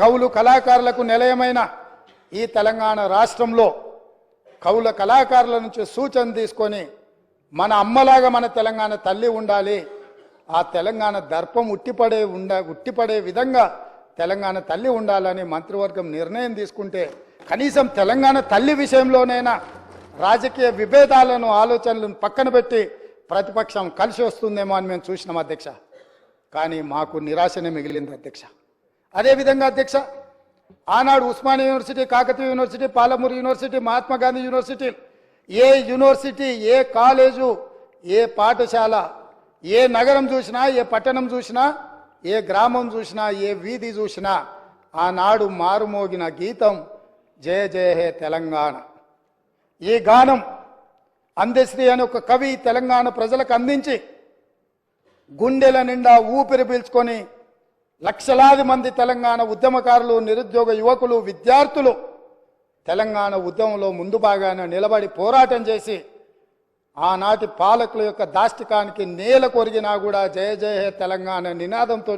కవులు కళాకారులకు నిలయమైన ఈ తెలంగాణ రాష్ట్రంలో కవుల కళాకారుల నుంచి సూచన తీసుకొని మన అమ్మలాగా మన తెలంగాణ తల్లి ఉండాలి, ఆ తెలంగాణ దర్పం ఉట్టిపడే విధంగా తెలంగాణ తల్లి ఉండాలని మంత్రివర్గం నిర్ణయం తీసుకుంటే కనీసం తెలంగాణ తల్లి విషయంలోనైనా రాజకీయ విభేదాలను ఆలోచనలను పక్కన పెట్టి ప్రతిపక్షం కలిసి వస్తుందేమో అని మేము చూసినాం అధ్యక్ష. కానీ మాకు నిరాశనే మిగిలింది అధ్యక్ష. అదేవిధంగా అధ్యక్ష, ఆనాడు Osmania university, Kakatiya university, Palamuru university, Mahatma Gandhi university, ఏ యూనివర్సిటీ, ఏ కాలేజు, ఏ పాఠశాల, ఏ నగరం చూసినా, ఏ పట్టణం చూసినా, ఏ గ్రామం చూసినా, ఏ వీధి చూసినా ఆనాడు మారుమోగిన గీతం జయ జయ హే తెలంగాణ. ఈ గానం అందశ్రీ అనే ఒక కవి తెలంగాణ ప్రజలకు అందించి గుండెల నిండా ఊపిరి పీల్చుకొని లక్షలాది మంది తెలంగాణ ఉద్యమకారులు, నిరుద్యోగ యువకులు, విద్యార్థులు తెలంగాణ ఉద్యమంలో ముందు భాగాన నిలబడి పోరాటం చేసి ఆనాటి పాలకుల యొక్క దాష్టికానికి నేల కొరిగినా కూడా జయ జయ హే తెలంగాణ నినాదంతో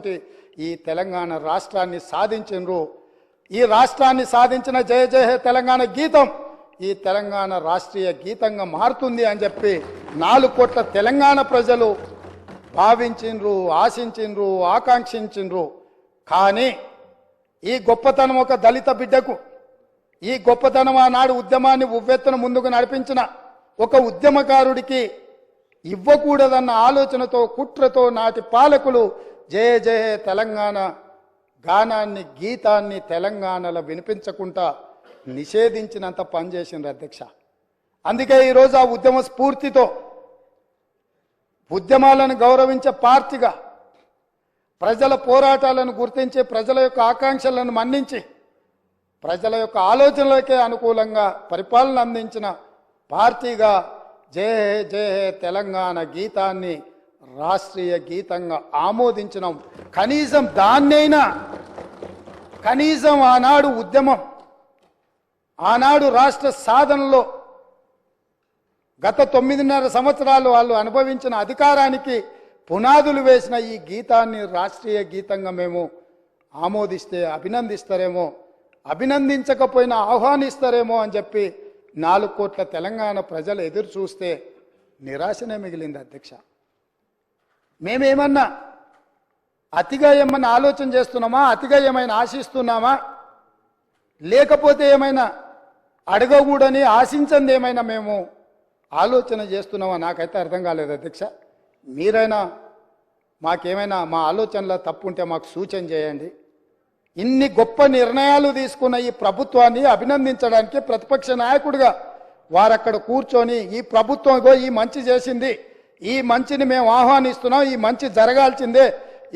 ఈ తెలంగాణ రాష్ట్రాన్ని సాధించినరు. ఈ రాష్ట్రాన్ని సాధించిన జయ జయ హే తెలంగాణ గీతం ఈ తెలంగాణ రాష్ట్రీయ గీతంగా మారుతుంది అని చెప్పి 4 కోట్ల తెలంగాణ ప్రజలు భావించిండ్రు, ఆశించిండ్రు, ఆకాంక్షించిండ్రు. కానీ ఈ గొప్పతనం ఒక దళిత బిడ్డకు, ఈ గొప్పతనం ఆనాడు ఉద్యమాన్ని ఉవ్వెత్తున ముందుకు నడిపించిన ఒక ఉద్యమకారుడికి ఇవ్వకూడదన్న ఆలోచనతో, కుట్రతో నాటి పాలకులు జయ జయ తెలంగాణ గానాన్ని, గీతాన్ని తెలంగాణలో వినిపించకుండా నిషేధించినంత పనిచేసిండ్రు అధ్యక్ష. అందుకే ఈరోజు ఆ ఉద్యమ స్ఫూర్తితో ఉద్యమాలను గౌరవించే పార్టీగా, ప్రజల పోరాటాలను గుర్తించి, ప్రజల యొక్క ఆకాంక్షలను మన్నించి, ప్రజల యొక్క ఆలోచనలకే అనుకూలంగా పరిపాలన అందించిన పార్టీగా జయ హే జయ హే తెలంగాణ గీతాన్ని రాష్ట్రీయ గీతంగా ఆమోదించినాం. కనీసం దాన్నైనా, కనీసం ఆనాడు ఉద్యమం, ఆనాడు రాష్ట్ర సాధనలో గత 9.5 సంవత్సరాలు వాళ్ళు అనుభవించిన అధికారానికి పునాదులు వేసిన ఈ గీతాన్ని రాష్ట్రీయ గీతంగా మేము ఆమోదిస్తే అభినందిస్తారేమో, అభినందించకపోయినా ఆహ్వానిస్తారేమో అని చెప్పి 4 కోట్ల తెలంగాణ ప్రజలు ఎదురు చూస్తే నిరాశనే మిగిలింది అధ్యక్ష. మేమేమన్నా అతిగా ఏమన్నా ఆలోచన చేస్తున్నామా, అతిగా ఏమైనా ఆశిస్తున్నామా, లేకపోతే ఏమైనా అడగకూడని ఆశించింది ఏమైనా మేము ఆలోచన చేస్తున్నామా నాకైతే అర్థం కాలేదు అధ్యక్ష. మీరైనా మాకేమైనా మా ఆలోచనలో తప్పు ఉంటే మాకు సూచన చేయండి. ఇన్ని గొప్ప నిర్ణయాలు తీసుకున్న ఈ ప్రభుత్వాన్ని అభినందించడానికి ప్రతిపక్ష నాయకుడిగా వారక్కడ కూర్చొని ఈ ప్రభుత్వం ఇగో ఈ మంచి చేసింది, ఈ మంచిని మేము ఆహ్వానిస్తున్నాం, ఈ మంచి జరగాల్సిందే,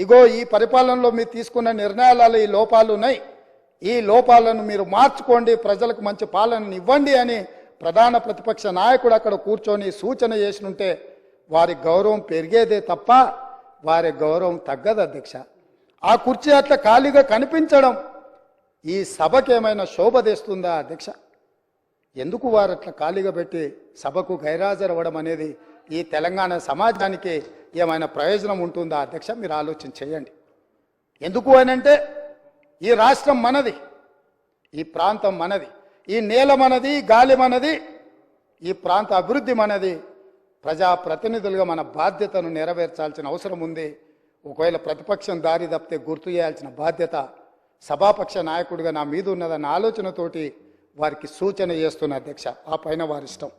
ఇగో ఈ పరిపాలనలో మీరు తీసుకున్న నిర్ణయాలలో ఈ లోపాలు ఉన్నాయి, ఈ లోపాలను మీరు మార్చుకోండి, ప్రజలకు మంచి పాలనను ఇవ్వండి అని ప్రధాన ప్రతిపక్ష నాయకుడు అక్కడ కూర్చొని సూచన చేసినుంటే వారి గౌరవం పెరిగేదే తప్ప వారి గౌరవం తగ్గదు అధ్యక్ష. ఆ కుర్చీ అట్లా ఖాళీగా కనిపించడం ఈ సభకి ఏమైనా శోభ తెస్తుందా అధ్యక్ష? ఎందుకు వారు అట్లా ఖాళీగా పెట్టి సభకు గైరాజరవ్వడం అనేది ఈ తెలంగాణ సమాజానికి ఏమైనా ప్రయోజనం ఉంటుందా అధ్యక్ష? మీరు ఆలోచన చేయండి. ఎందుకు అనంటే ఈ రాష్ట్రం మనది, ఈ ప్రాంతం మనది, ఈ నేల మనది, గాలి మనది, ఈ ప్రాంత అభివృద్ధి మనది. ప్రజాప్రతినిధులుగా మన బాధ్యతను నెరవేర్చాల్సిన అవసరం ఉంది. ఒకవేళ ప్రతిపక్షం దారి తప్పితే గుర్తు చేయాల్సిన బాధ్యత సభాపక్ష నాయకుడిగా నా మీద ఉన్నదన్న ఆలోచనతోటి వారికి సూచన చేస్తున్న అధ్యక్ష. ఆ పైన వారి ఇష్టం.